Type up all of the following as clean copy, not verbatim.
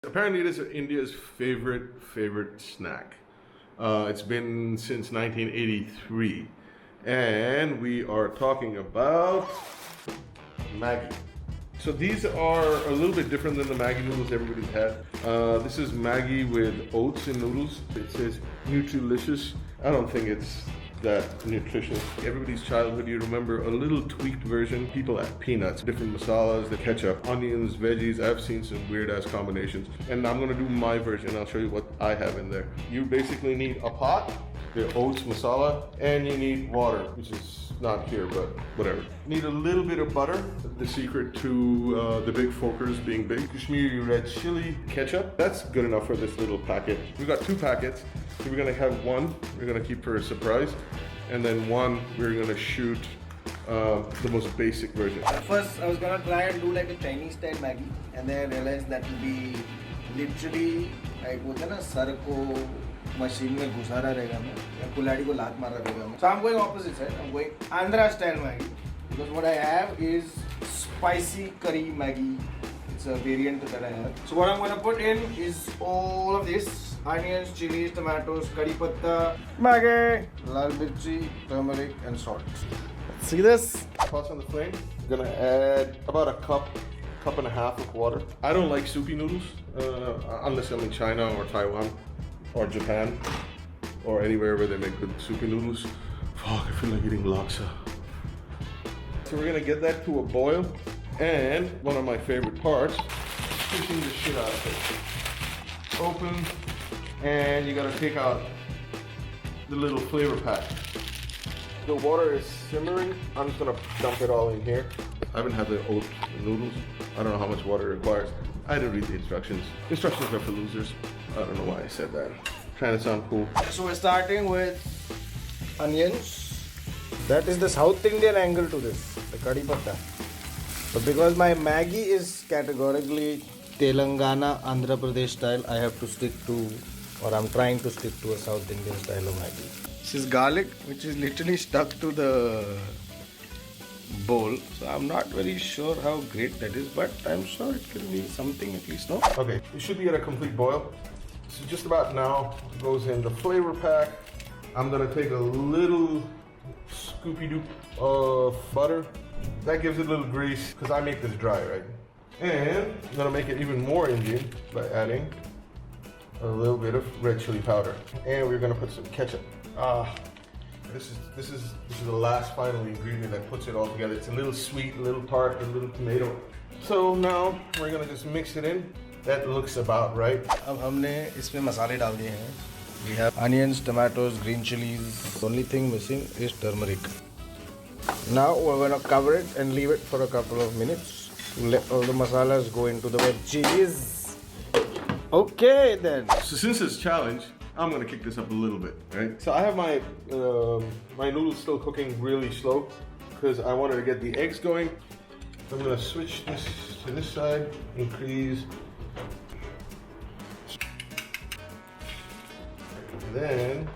Apparently, it is India's favorite snack. It's been since 1983, and we are talking about Maggi. So these are a little bit different than the Maggi noodles everybody's had. This is Maggi with oats in noodles. It says Nutrilicious. I don't think it's that nutritious. Everybody's childhood, you remember a little tweaked version. People add peanuts, different masalas, the ketchup, onions, veggies. I've seen some weird ass combinations. And I'm gonna do my version. I'll show you what I have in there. You basically need a pot, the oats masala, and you need water, which is not here, but whatever. Need a little bit of butter. The secret to the big forkers being big. Kashmiri red chili ketchup. That's good enough for this little packet. We've got 2 packets. So we're gonna have one, we're gonna keep for a surprise. And then one, we're gonna shoot the most basic version. At first, I was gonna try and do like a Chinese style Maggi. And then I realized that will be literally like वो था ना sir को machine में घुसा रहा रहेगा मैं या कुल्हाड़ी को लात मार रहा रहेगा मैं. So I'm going opposite side. I'm going Andhra style Maggi because what I have is spicy curry Maggi. It's a variant that I have. So what I'm going to put in is all of this: onions, chilies, tomatoes, curry patta, Maggi, lal mirchi, turmeric, and salt. Let's see this. Pots on the flame. I'm gonna add about a cup and a half of water. I don't like soupy noodles unless I'm in China or Taiwan or Japan or anywhere where they make good soupy noodles. Fuck, I feel like eating laksa. So we're gonna get that to a boil, and one of my favorite parts, pushing the shit out of it. Open, and you gotta take out the little flavor pack. The water is simmering. I'm just gonna dump it all in here. I haven't had the oat noodles. I don't know how much water it requires. I had to read the instructions. Instructions are for losers. I don't know why I said that. Trying to sound cool. So we're starting with onions. That is the South Indian angle to this, the curry patta. But because my Maggi is categorically Telangana, Andhra Pradesh style, I have to stick to, or I'm trying to stick to a South Indian style of Maggi. This is garlic, which is literally stuck to the bowl. So I'm not very sure how great that is, but I'm sure it can be something at least, no? Okay, it should be at a complete boil. So just about now goes in the flavor pack. I'm gonna take a little scoopy-doop of butter. That gives it a little grease, because I make this dry, right? And I'm gonna make it even more Indian by adding a little bit of red chili powder. And we're gonna put some ketchup. This is the last final ingredient that puts it all together. It's a little sweet, a little tart, a little tomato. So now we're gonna just mix it in. That looks about right. अब हमने इसमें मसाले डाल दिए हैं. We have onions, tomatoes, green chilies. The only thing missing is turmeric. Now we're gonna cover it and leave it for a couple of minutes to let all the masalas go into the veggies. Okay then. So since it's challenge, I'm gonna kick this up a little bit, right? So I have my my noodles still cooking really slow because I wanted to get the eggs going. I'm gonna switch this to this side, increase. And then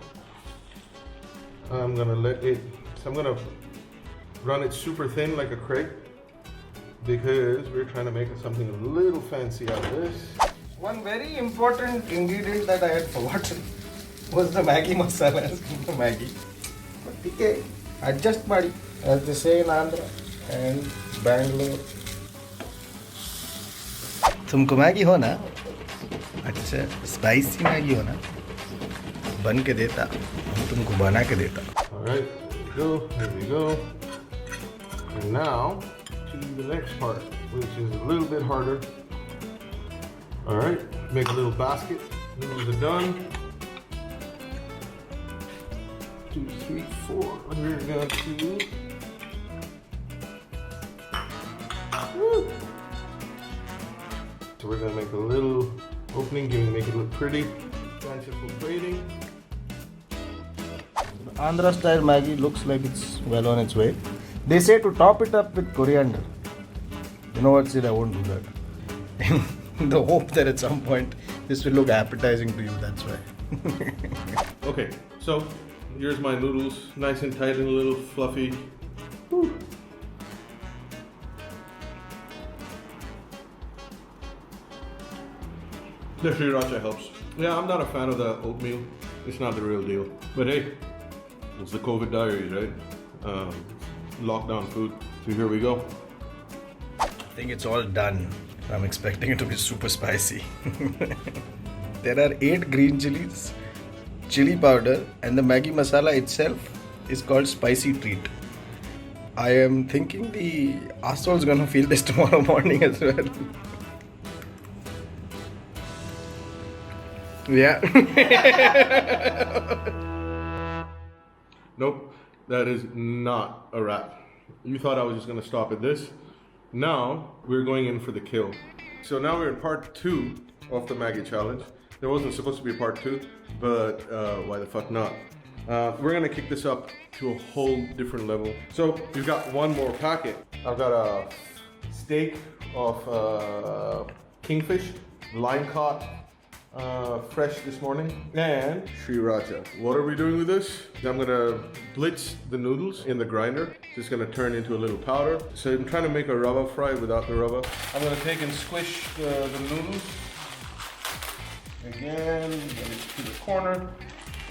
I'm gonna I'm gonna run it super thin like a crepe because we're trying to make something a little fancy out of this. One very important ingredient that I had forgotten was the Maggi masala. The Maggi. But okay, adjust buddy, as they say in Andhra and Bangalore. तुमको Maggi हो ना? अच्छा, spicy Maggi हो ना? बन के देता, हम तुमको बना के देता. All right, here we go. And now to the next part, which is a little bit harder. All right, make a little basket. Noodles are done. 2, 3, 4. We're going to. Woo. So we're gonna make a little opening, make it look pretty. Fanciful plating. Andhra style Maggi looks like it's well on its way. They say to top it up with coriander. You know what, Sid? I won't do that. In the hope that at some point this will look appetizing to you, that's why. Okay, so here's my noodles, nice and tight and a little fluffy. Woo. The sriracha helps. Yeah, I'm not a fan of the oatmeal. It's not the real deal. But hey, it's the COVID diaries, right? Lockdown food. So here we go. I think it's all done. I'm expecting it to be super spicy. There are 8 green chilies, chili powder, and the Maggi masala itself is called spicy treat. I am thinking the asshole's gonna feel this tomorrow morning as well. Yeah. Nope, that is not a wrap. You thought I was just gonna stop at this. Now we're going in for the kill. So now we're in part 2 of the Maggi challenge. There wasn't supposed to be a part 2, but why the fuck not? We're gonna kick this up to a whole different level. So we've got one more packet. I've got a steak of kingfish, line caught, fresh this morning, and sriracha. What are we doing with this? I'm gonna blitz the noodles in the grinder. It's gonna turn into a little powder. So I'm trying to make a rava fry without the rava. I'm gonna take and squish the noodles. Again, get it to the corner.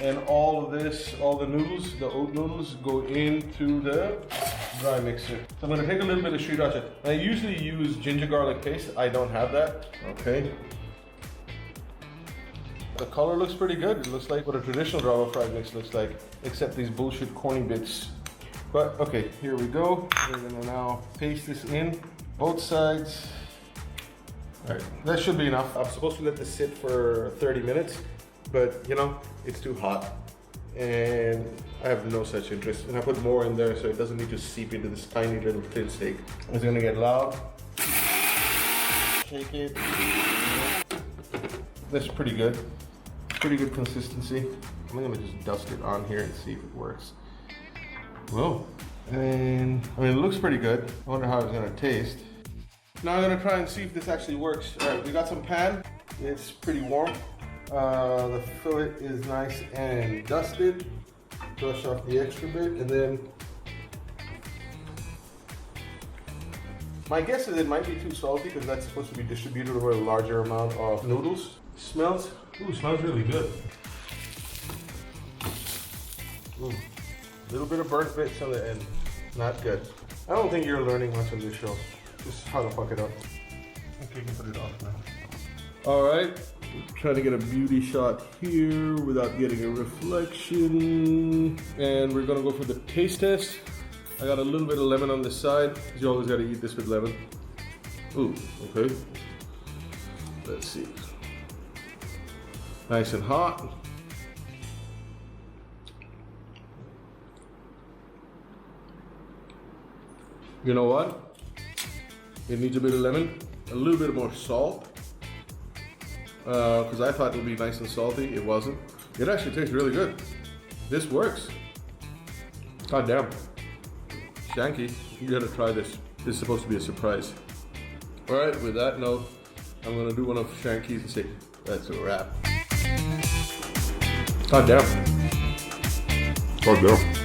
And all of this, all the noodles, the oat noodles, go into the dry mixer. So I'm gonna take a little bit of sriracha. I usually use ginger garlic paste. I don't have that. Okay. The color looks pretty good. It looks like what a traditional rava fry mix looks like, except these bullshit corny bits. But okay, here we go. We're gonna now paste this in, both sides. All right, that should be enough. I'm supposed to let this sit for 30 minutes, but you know, it's too hot and I have no such interest. And I put more in there so it doesn't need to seep into this tiny little thin steak. It's gonna get loud. Shake it. That's pretty good. Pretty good consistency. I'm gonna just dust it on here and see if it works. Whoa. And I mean, it looks pretty good. I wonder how it's gonna taste. Now I'm gonna try and see if this actually works. All right, we got some pan. It's pretty warm. The fillet is nice and dusted. Brush off the extra bit, and then my guess is it might be too salty because that's supposed to be distributed over a larger amount of noodles. Smells really good. Ooh, a little bit of burnt bits on the end. Not good. I don't think you're learning much on this show. Just how to fuck it up. Okay, you can put it off now. All right, trying to get a beauty shot here without getting a reflection. And we're gonna go for the taste test. I got a little bit of lemon on the side. You always gotta eat this with lemon. Ooh, okay. Let's see. Nice and hot. You know what? It needs a bit of lemon, a little bit more salt. Because I thought it would be nice and salty. It wasn't. It actually tastes really good. This works. God damn. Shanky, you gotta try this. This is supposed to be a surprise. Alright, with that note, I'm gonna do one of Shanky's and say, that's a wrap. God damn. God damn.